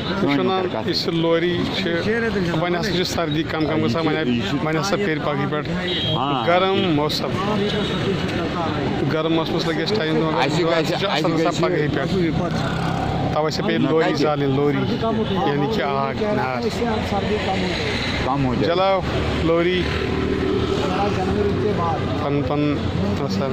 اس لوری وۄنۍ ہسا چھِ سردی کم کم گژھان وۄنۍ ہسا پیٚرِ پگہٕے پٮ۪ٹھ گرم موسم گرم موسمس لگہِ اَسہِ ٹایم پگہٕے پٮ۪ٹھ تَوَے سا پیٚیہِ لوری زالٕنۍ لوری یعنی کہِ آگ نار جلاو لوری پن پن سسٹم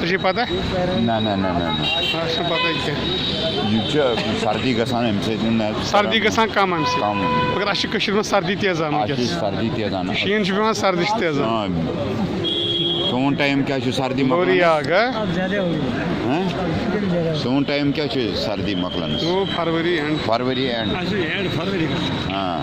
ژےٚ چھے پتہ نہ نہ نہ نہ اَسہِ چھُنہٕ پتہ کیٚنٛہہ یہ چھِ سردی گژھان اَمہِ سۭتۍ سردی گژھان کم اَمہِ سۭتۍ کم مگر اَسہِ چھِ کٔشیٖرِ منٛز سردی تیزان وٕنکٮ۪س سردی تیزان شیٖن چھُ پیٚوان سردی چھِ تیزان سون ٹایم کیا چھُ سردی لوری آگ سون ٹایم کیا چھُ سردی مۄکلان فروری اینڈ فروری اینڈ ہاں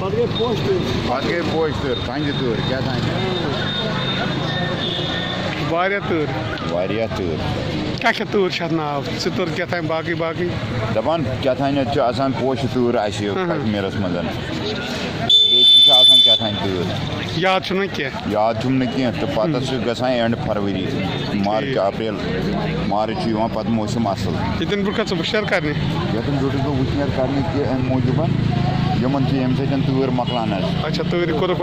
پتہٕ گٔے پوشہِ تۭر تھنٛدِ تۭر کیٛاہ تام واریاہ تۭر واریاہ تۭر کیٛاہ کیٛاہ تۭر چھِ اَتھ ناو ژِتٕر کیٛاہ تام باقٕے باقٕے دَپان کیٛاہ تانٮ۪تھ چھُ آسان پوشہِ تۭر اَسہِ کشمیٖرَس منٛز بیٚیہِ تہِ چھِ آسان کیٛاہ تام تۭر یاد چھُنہٕ وۄنۍ کیٚنٛہہ یاد چھُم نہٕ کیٚنٛہہ تہٕ پَتہٕ چھُ گژھان and February March April March چھُ یِوان پَتہٕ موسم اَصٕل ییٚتٮ۪ن برونٛہہ کھۄتہٕ ژٕ وٕشنیر کَرنہِ ییٚتٮ۪ن چھُس بہٕ وٕشنیر کَرنہِ کہِ اَمہِ موٗجوٗبَن یِمن چھِ ییٚمہِ سۭتۍ تۭر مۄکلان حظ اچھا تۭرِ کوٚرُکھ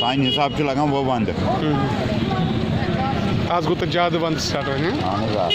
سانہِ حِساب چھُ لگان وۄنۍ وَندٕ آز گوٚو تَتہِ زیادٕ وَندٕ سِٹاٹ وۄنۍ اہن حظ آ